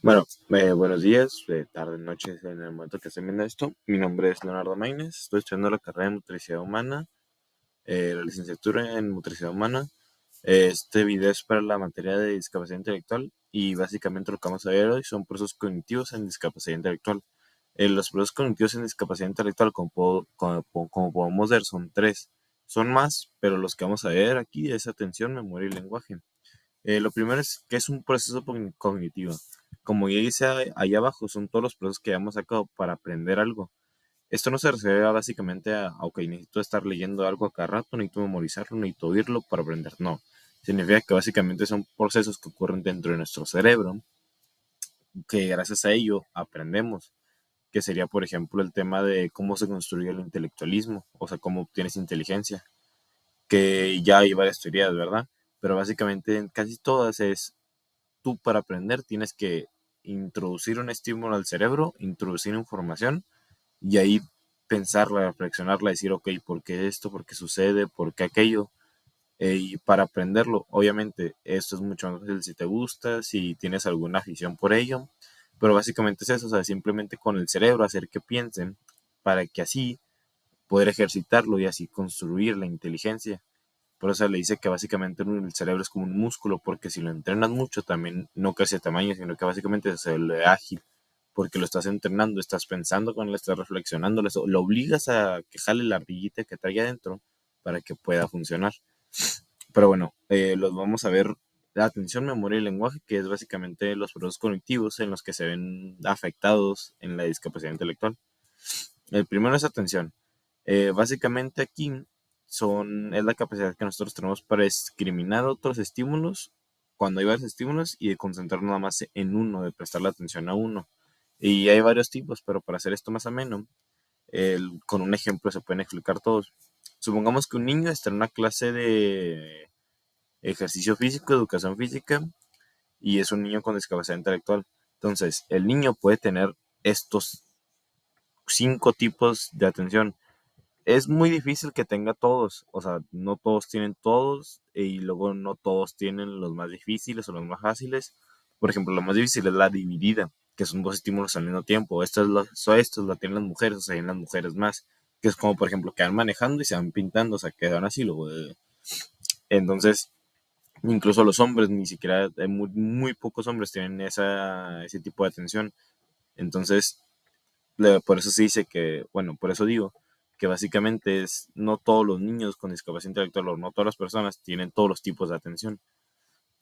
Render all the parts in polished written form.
Bueno, buenos días, tardes, noches en el momento que estén viendo esto. Mi nombre es Leonardo Maínez, estoy estudiando la carrera de Motricidad Humana, la licenciatura en Motricidad Humana. Este video es para la materia de discapacidad intelectual y básicamente lo que vamos a ver hoy son procesos cognitivos en discapacidad intelectual. Los procesos cognitivos en discapacidad intelectual, como podemos ver, son tres. Son más, pero los que vamos a ver aquí es atención, memoria y lenguaje. Lo primero es que es un proceso cognitivo. Como ya dice ahí abajo, son todos los procesos que hemos sacado para aprender algo. Esto no se refiere básicamente ok, necesito estar leyendo algo a cada rato, necesito memorizarlo, necesito oírlo para aprender. No. Significa que básicamente son procesos que ocurren dentro de nuestro cerebro, que gracias a ello aprendemos. Que sería, por ejemplo, el tema de cómo se construye el intelectualismo, o sea, cómo obtienes inteligencia, que ya hay varias teorías, ¿verdad? Pero básicamente en casi todas es tú para aprender tienes que introducir un estímulo al cerebro, introducir información y ahí pensarla, reflexionarla, decir, ok, ¿por qué esto? ¿Por qué sucede? ¿Por qué aquello? Y para aprenderlo, obviamente, esto es mucho más fácil si te gusta, si tienes alguna afición por ello, pero básicamente es eso, o sea, simplemente con el cerebro hacer que piensen para que así poder ejercitarlo y así construir la inteligencia. Por eso le dice que básicamente el cerebro es como un músculo, porque si lo entrenas mucho también no crece de tamaño, sino que básicamente se vuelve ágil, porque lo estás entrenando, estás pensando con él, estás reflexionando, lo obligas a que jale la ardillita que trae adentro para que pueda funcionar. Pero bueno, los vamos a ver la atención, memoria y lenguaje, que es básicamente los procesos cognitivos en los que se ven afectados en la discapacidad intelectual. El primero es atención. Básicamente aquí es la capacidad que nosotros tenemos para discriminar otros estímulos cuando hay varios estímulos y de concentrar nada más en uno, de prestar la atención a uno. Y hay varios tipos, pero para hacer esto más ameno, con un ejemplo se pueden explicar todos. Supongamos que un niño está en una clase de ejercicio físico, educación física, y es un niño con discapacidad intelectual. Entonces, el niño puede tener estos 5 tipos de atención. Es muy difícil que tenga todos, o sea, no todos tienen todos y luego no todos tienen los más difíciles o los más fáciles. Por ejemplo, lo más difícil es la dividida, que son dos estímulos al mismo tiempo. Esto lo tienen las mujeres, o sea, hay en las mujeres más, que es como, por ejemplo, que van manejando y se van pintando, o sea, quedan así. Entonces, incluso los hombres, ni siquiera, muy pocos hombres tienen ese tipo de atención. Entonces, por eso se dice que, bueno, por eso digo que básicamente no todos los niños con discapacidad intelectual o no todas las personas tienen todos los tipos de atención.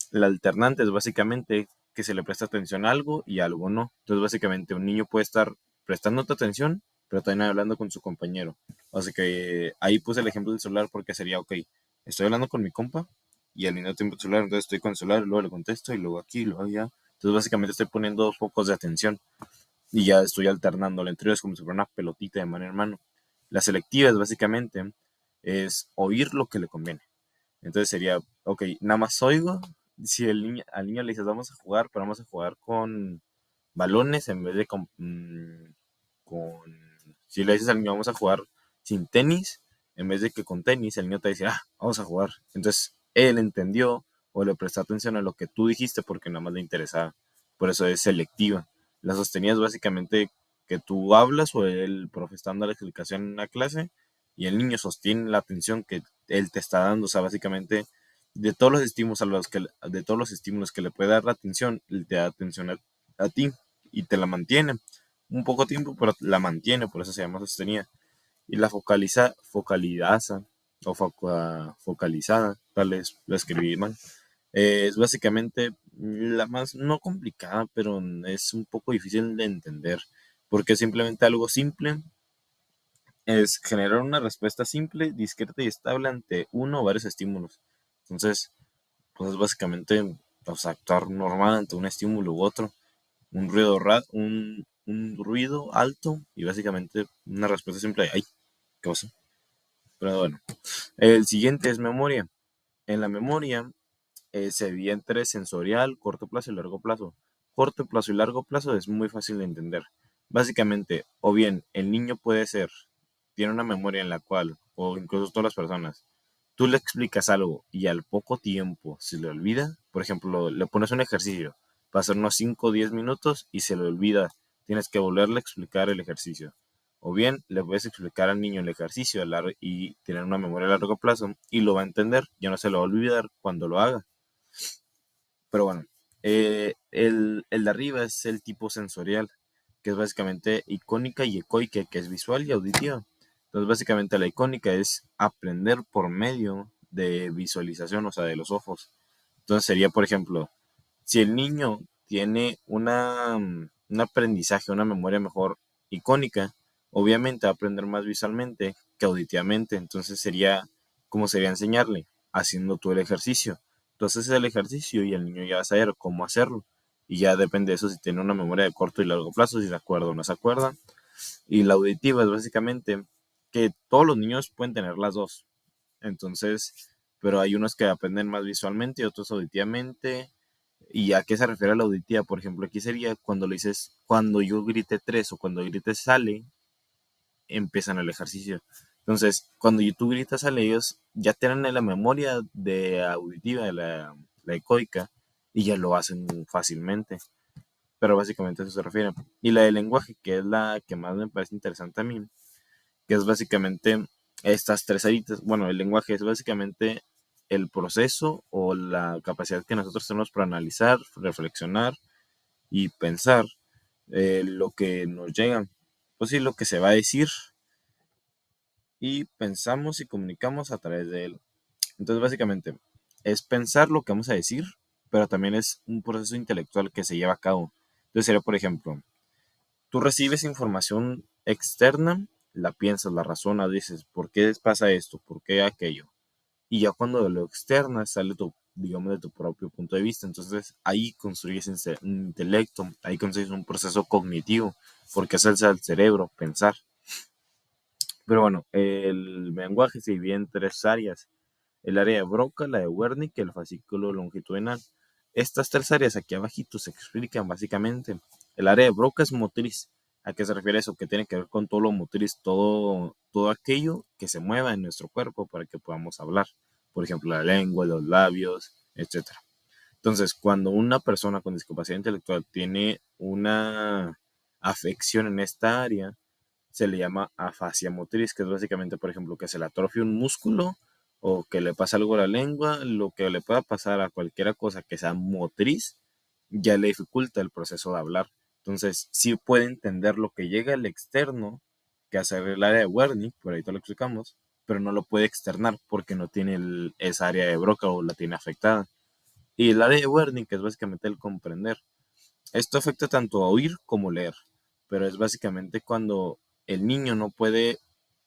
La alternante es básicamente que se le presta atención a algo y a algo no. Entonces, básicamente un niño puede estar prestando atención, pero también hablando con su compañero. O sea que ahí puse el ejemplo del celular porque sería, ok, estoy hablando con mi compa y al mismo tiempo el celular, entonces estoy con el celular, luego le contesto y luego aquí, luego allá. Entonces, básicamente estoy poniendo dos focos de atención y ya estoy alternando. La anterior es como si fuera una pelotita de mano en mano. La selectiva es básicamente es oír lo que le conviene. Entonces sería, ok, nada más oigo. Si al niño le dices vamos a jugar, pero vamos a jugar con balones en vez de si le dices al niño vamos a jugar sin tenis, en vez de que con tenis, el niño te dice, vamos a jugar. Entonces él entendió o le prestó atención a lo que tú dijiste porque nada más le interesaba. Por eso es selectiva. La sostenida es básicamente que tú hablas o el profe está dando la explicación en una clase y el niño sostiene la atención que él te está dando. O sea, básicamente de todos los estímulos que le puede dar la atención, él te da atención a ti y te la mantiene un poco tiempo, pero la mantiene, por eso se llama sostenida. Y la focalizaza o focalizada, tal vez lo escribí mal, es básicamente la más, no complicada, pero es un poco difícil de entender, porque simplemente algo simple es generar una respuesta simple, discreta y estable ante uno o varios estímulos. Entonces, pues es básicamente actuar normal ante un estímulo u otro, un ruido alto y básicamente una respuesta simple de ¡ay! ¿Qué pasó? Pero bueno, el siguiente es memoria. En la memoria se divide entre sensorial, corto plazo y largo plazo. Corto plazo y largo plazo es muy fácil de entender. Básicamente, o bien el niño tiene una memoria en la cual, o incluso todas las personas, tú le explicas algo y al poco tiempo se le olvida. Por ejemplo, le pones un ejercicio pasar unos 5 o 10 minutos y se le olvida. Tienes que volverle a explicar el ejercicio. O bien le puedes explicar al niño el ejercicio y tener una memoria a largo plazo y lo va a entender, ya no se lo va a olvidar cuando lo haga. Pero bueno, el de arriba es el tipo sensorial, que es básicamente icónica y ecoica, que es visual y auditiva. Entonces, básicamente la icónica es aprender por medio de visualización, o sea, de los ojos. Entonces sería, por ejemplo, si el niño tiene un aprendizaje, una memoria mejor icónica, obviamente va a aprender más visualmente que auditivamente. Entonces ¿cómo sería enseñarle? Haciendo tú el ejercicio. Entonces el ejercicio y el niño ya va a saber cómo hacerlo. Y ya depende de eso si tiene una memoria de corto y largo plazo, si se acuerda o no se acuerda. Y la auditiva es básicamente que todos los niños pueden tener las dos. Entonces, pero hay unos que aprenden más visualmente y otros auditivamente. ¿Y a qué se refiere la auditiva? Por ejemplo, aquí sería cuando le dices, cuando yo grite 3 o cuando grite sale, empiezan el ejercicio. Entonces, cuando tú gritas sale, ellos ya tienen la memoria de auditiva, de la ecoica, y ya lo hacen fácilmente. Pero básicamente a eso se refiere. Y la de lenguaje, que es la que más me parece interesante a mí, que es básicamente estas tres aritas. Bueno, el lenguaje es básicamente el proceso o la capacidad que nosotros tenemos para analizar, reflexionar y pensar lo que nos llega, pues sí, lo que se va a decir y pensamos y comunicamos a través de él. Entonces, básicamente, es pensar lo que vamos a decir, pero también es un proceso intelectual que se lleva a cabo. Entonces, sería, por ejemplo, tú recibes información externa, la piensas, la razonas, dices, ¿por qué pasa esto? ¿Por qué aquello? Y ya cuando de lo externo sale digamos, de tu propio punto de vista. Entonces ahí construyes un intelecto, ahí construyes un proceso cognitivo, porque es el cerebro, pensar. Pero bueno, el lenguaje se divide en tres áreas: el área de Broca, la de Wernicke y el fascículo longitudinal. Estas tres áreas aquí abajito se explican básicamente. El área de Broca es motriz. ¿A qué se refiere eso? Que tiene que ver con todo lo motriz, todo aquello que se mueva en nuestro cuerpo para que podamos hablar. Por ejemplo, la lengua, los labios, etcétera. Entonces, cuando una persona con discapacidad intelectual tiene una afección en esta área, se le llama afasia motriz, que es básicamente, por ejemplo, que se le atrofia un músculo o que le pasa algo a la lengua, lo que le pueda pasar a cualquier cosa que sea motriz, ya le dificulta el proceso de hablar. Entonces, sí puede entender lo que llega al externo, que hace el área de Wernicke, por ahí te lo explicamos, pero no lo puede externar porque no tiene esa área de Broca o la tiene afectada. Y el área de Wernicke es básicamente el comprender. Esto afecta tanto a oír como leer, pero es básicamente cuando el niño no puede,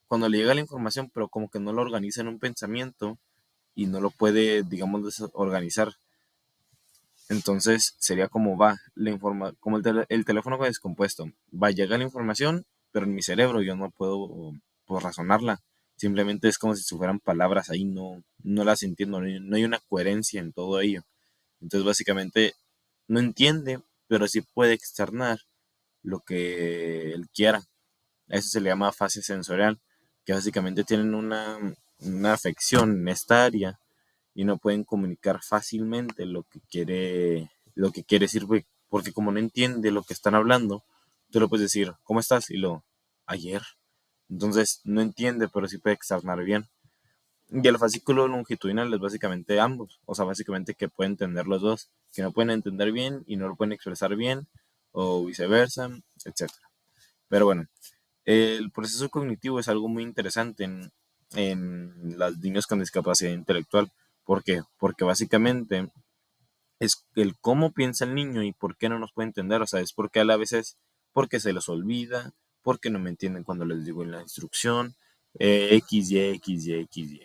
cuando le llega la información, pero como que no lo organiza en un pensamiento y no lo puede, digamos, organizar. Entonces sería como como el teléfono descompuesto. Llega la información, pero en mi cerebro yo no puedo pues, razonarla. Simplemente es como si fueran palabras ahí, no las entiendo, no hay una coherencia en todo ello. Entonces básicamente no entiende, pero sí puede externar lo que él quiera. A eso se le llama fase sensorial, que básicamente tienen una afección en esta área y no pueden comunicar fácilmente lo que quiere decir, porque como no entiende lo que están hablando, tú le puedes decir, ¿cómo estás? Ayer. Entonces no entiende, pero sí puede externar bien. Y el fascículo longitudinal es básicamente ambos, o sea, básicamente que pueden entender los dos, que no pueden entender bien y no lo pueden expresar bien, o viceversa, etcétera. Pero bueno, el proceso cognitivo es algo muy interesante en los niños con discapacidad intelectual. ¿Por qué? Porque básicamente es el cómo piensa el niño y por qué no nos puede entender. O sea, es porque a la veces, porque se los olvida, porque no me entienden cuando les digo en la instrucción, X, Y, X, Y, X, Y.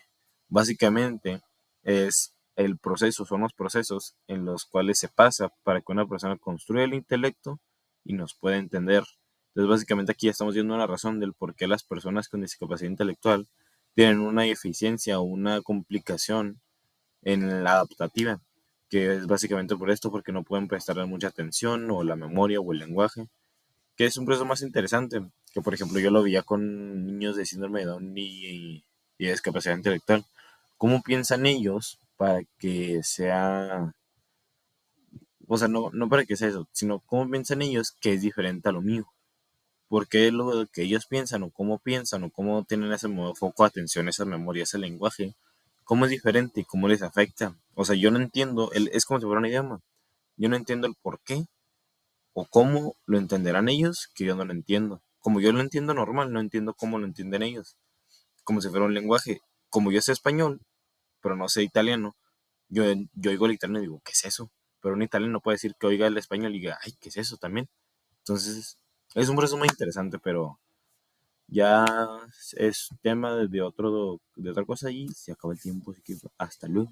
Básicamente es el proceso, son los procesos en los cuales se pasa para que una persona construya el intelecto y nos pueda entender. Entonces, básicamente aquí ya estamos viendo la razón del por qué las personas con discapacidad intelectual tienen una deficiencia o una complicación en la adaptativa, que es básicamente por esto, porque no pueden prestarle mucha atención o la memoria o el lenguaje, que es un proceso más interesante, que por ejemplo yo lo veía con niños de síndrome de Down y discapacidad intelectual. ¿Cómo piensan ellos para que sea O sea, no para que sea eso, sino cómo piensan ellos que es diferente a lo mío. ¿Por qué lo que ellos piensan, o cómo tienen ese foco de atención, esa memoria, ese lenguaje, cómo es diferente y cómo les afecta? O sea, yo no entiendo, es como si fuera un idioma. Yo no entiendo el por qué o cómo lo entenderán ellos que yo no lo entiendo. Como yo lo entiendo normal, no entiendo cómo lo entienden ellos. Como si fuera un lenguaje. Como yo sé español, pero no sé italiano, yo oigo el italiano y digo, ¿qué es eso? Pero un italiano no puede decir que oiga el español y diga, ay, ¿qué es eso también? Entonces, es un proceso muy interesante, pero ya es tema de otra cosa y se acaba el tiempo, así que hasta luego.